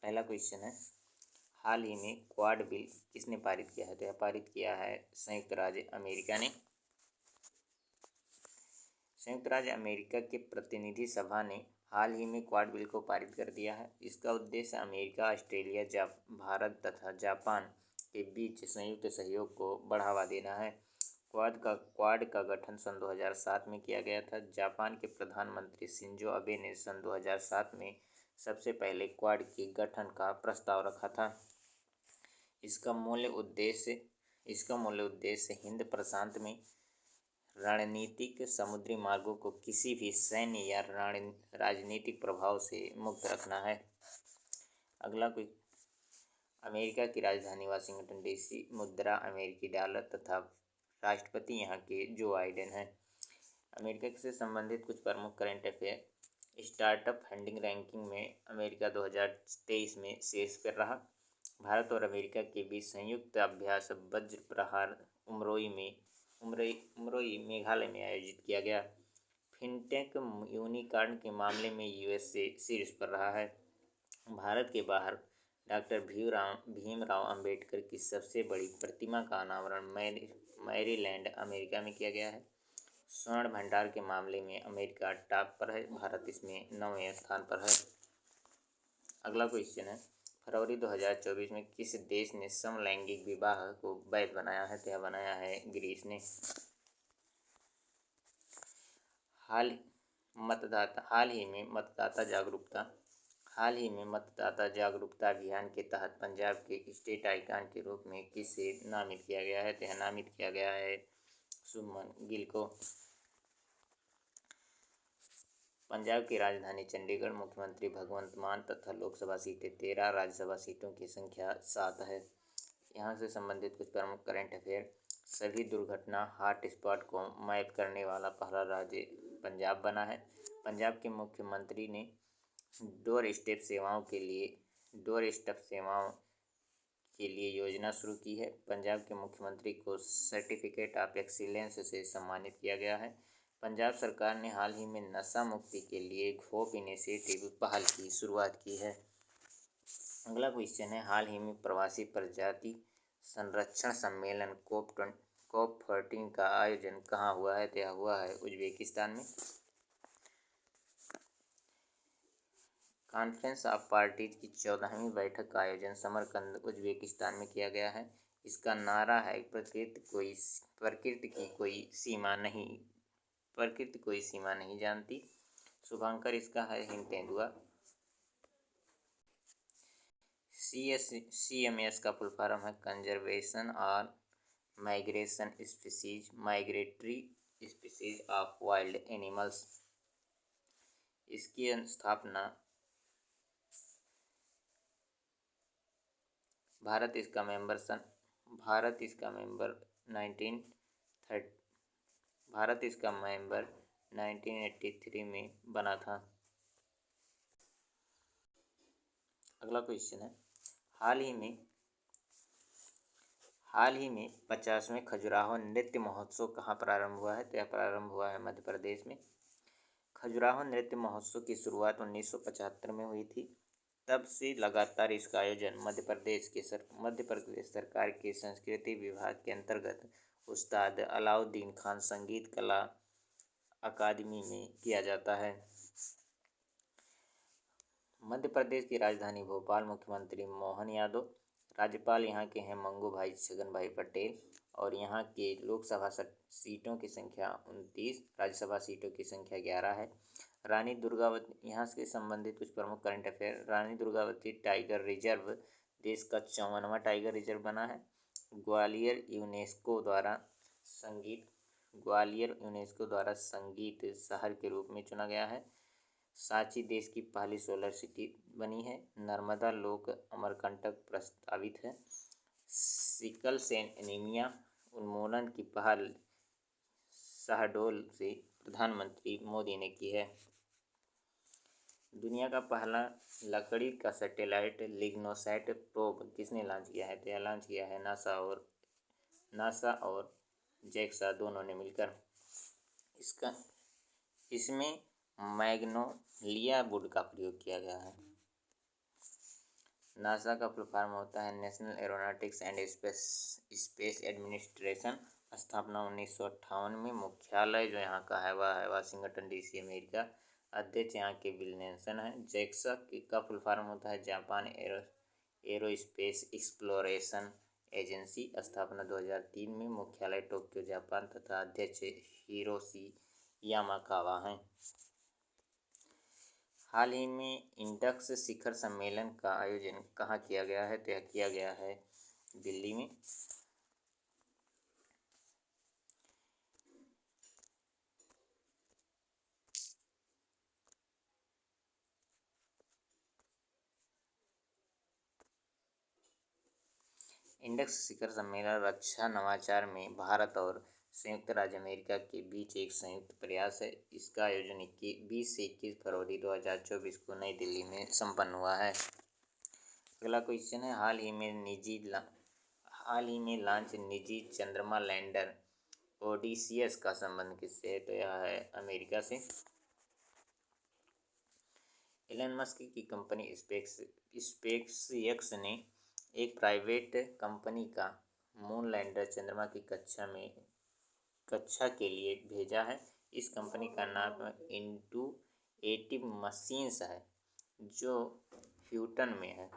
पहला क्वेश्चन है, हाल ही में क्वाड बिल किसने पारित किया है? तो यह पारित किया है संयुक्त राज्य अमेरिका ने। संयुक्त राज्य अमेरिका के प्रतिनिधि सभा ने हाल ही में क्वाड बिल को पारित कर दिया है। इसका उद्देश्य अमेरिका, ऑस्ट्रेलिया, भारत तथा जापान के बीच संयुक्त सहयोग को बढ़ावा देना है। क्वाड का गठन सन 2007 में किया गया था। जापान के प्रधानमंत्री शिंजो अबे ने सन 2007 में सबसे पहले क्वाड के गठन का प्रस्ताव रखा था। इसका मूल उद्देश्य हिंद प्रशांत में रणनीतिक समुद्री मार्गों को किसी भी सैन्य या राजनीतिक प्रभाव से मुक्त रखना है। अगला कोई, अमेरिका की राजधानी वाशिंगटन डीसी, मुद्रा अमेरिकी डॉलर तथा राष्ट्रपति यहाँ के जो बाइडेन हैं। अमेरिका से संबंधित कुछ प्रमुख current affair. Startup funding ranking में अमेरिका 2023 में शीर्ष पर रहा। भारत और अमेरिका के बीच संयुक्त अभ्यास वज्र प्रहार उमरोई मेघालय में आयोजित किया गया। फिनटेक यूनिकॉर्न के मामले में यूएसए शीर्ष पर रहा है। भारत के बाहर डॉक्टर भीमराव अंबेडकर की सबसे बड़ी प्रतिमा का अनावरण मैरीलैंड अमेरिका में किया गया है। स्वर्ण भंडार के मामले में अमेरिका टॉप पर है, भारत इसमें 9वें स्थान पर है। अगला क्वेश्चन है, फरवरी 2024 में किस देश ने समलैंगिक विवाह को वैध बनाया है? तो यह बनाया है ग्रीस ने। हाल ही में मतदाता जागरूकता अभियान के तहत पंजाब के स्टेट आइकॉन के रूप में किसे नामित किया गया है? तो यह नामित किया गया है शुभमन गिल को। पंजाब की राजधानी चंडीगढ़, मुख्यमंत्री भगवंत मान तथा लोकसभा सीटें 13, राज्यसभा सीटों की संख्या 7 है। यहाँ से संबंधित कुछ प्रमुख करंट अफेयर। सभी दुर्घटना हॉटस्पॉट को मैप करने वाला पहला राज्य पंजाब बना है। पंजाब के मुख्यमंत्री ने डोर स्टेप सेवाओं के लिए योजना शुरू की है। पंजाब के मुख्यमंत्री को सर्टिफिकेट ऑफ एक्सीलेंस से सम्मानित किया गया है। पंजाब सरकार ने हाल ही में नशा मुक्ति के लिए होप इनिशिएटिव पहल की शुरुआत की है। अगला क्वेश्चन है, हाल ही में प्रवासी प्रजाति संरक्षण सम्मेलन COP14 का आयोजन कहाँ हुआ है? तो यह हुआ है उज्बेकिस्तान में। कॉन्फ्रेंस ऑफ पार्टीज की 14वीं बैठक का आयोजन समरकंद, उज्बेकिस्तान में किया गया है। इसका नारा है, प्रकृति कोई सीमा नहीं जानती। शुभांकर इसका है हिंतेंदुआ। CMS का फुल फॉर्म है कंजर्वेशन और migratory species of wild animals. इसकी स्थापना भारत इसका मेंबर 1983 में बना था। अगला क्वेश्चन है, हाल ही में 50वें खजुराहो नृत्य महोत्सव कहाँ प्रारंभ हुआ है? तो यह प्रारंभ हुआ है मध्य प्रदेश में। खजुराहो नृत्य महोत्सव की शुरुआत 1975 में हुई थी। तब से लगातार इसका आयोजन मध्य प्रदेश सरकार के संस्कृति विभाग के अंतर्गत उस्ताद अलाउद्दीन खान संगीत कला अकादमी में किया जाता है। मध्य प्रदेश की राजधानी भोपाल, मुख्यमंत्री मोहन यादव, राज्यपाल यहाँ के हैं मंगू भाई छगन भाई पटेल, और यहाँ के लोकसभा सीटों की संख्या 29, राज्यसभा सीटों की संख्या 11 है। रानी दुर्गावती, यहाँ से संबंधित कुछ प्रमुख current affair. Rani Durgavati tiger reserve देश का 54वां टाइगर रिजर्व बना है। ग्वालियर यूनेस्को द्वारा संगीत शहर के रूप में चुना गया है। सांची देश की पहली सोलर सिटी बनी है। नर्मदा लोक अमरकंटक प्रस्तावित है। सिकल सेल एनीमिया उन्मूलन की पहल शहडोल से प्रधानमंत्री मोदी ने की है। दुनिया का पहला लकड़ी का सैटेलाइट लिग्नोसैट प्रोब किसने लॉन्च किया है? तो यह लॉन्च किया है नासा और जैक्सा दोनों ने मिलकर। इसमें मैग्नोलिया वुड का प्रयोग किया गया है। नासा का फुल फॉर्म होता है national aeronautics and space administration. स्थापना 1958 में। मुख्यालय जो यहाँ का है वह है वाशिंगटन डीसी, अमेरिका। अध्यक्ष यहाँ के बिल नेल्सन है। JAXA का फुल फॉर्म होता है जापान एरोस्पेस एक्सप्लोरेशन एजेंसी। स्थापना 2003 में। मुख्यालय टोक्यो, जापान तथा अध्यक्ष हिरोशी यामाकावा हैं। हाल ही में इंडक्स शिखर सम्मेलन का आयोजन कहाँ किया गया है? तो यह किया गया है दिल्ली में। इंडक्स शिखर सम्मेलन रक्षा नवाचार में भारत और संयुक्त राज्य अमेरिका के बीच एक संयुक्त प्रयास है। इसका आयोजन 20 से 21 फरवरी 2024 को नई दिल्ली में संपन्न हुआ है। अगला क्वेश्चन है, हाल ही में लॉन्च निजी चंद्रमा लैंडर ओडिसियस का संबंध किससे है? तो यह है अमेरिका से। एलन मस्क की कंपनी स्पेसएक्स ने एक प्राइवेट कंपनी का मून लैंडर चंद्रमा की कक्षा के लिए भेजा है। इस कंपनी का नाम इंटूएटिव मशीन्स है, जो ह्यूस्टन में है।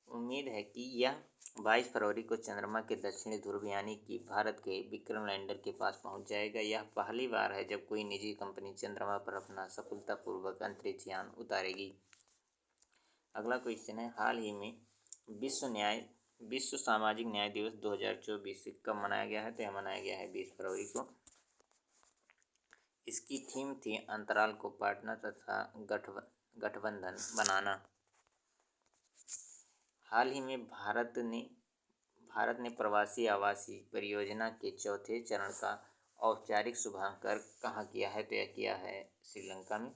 उम्मीद है कि यह 22 फरवरी को चंद्रमा के दक्षिणी ध्रुव यानी कि भारत के विक्रम लैंडर के पास पहुंच जाएगा। यह पहली बार है जब कोई निजी कंपनी चंद्रमा पर अपना सफलतापूर्वक अंतरिक्ष यान उतारेगी। अगला क्वेश्चन है, हाल ही में विश्व सामाजिक न्याय दिवस 2024 कब मनाया गया है? तो यह मनाया गया है 20 फरवरी को। इसकी थीम थी अंतराल को पाटना तथा गठबंधन बनाना। हाल ही में भारत ने प्रवासी आवासीय परियोजना के चौथे चरण का औपचारिक शुभारंभ कहाँ किया है? तो यह किया है श्रीलंका में।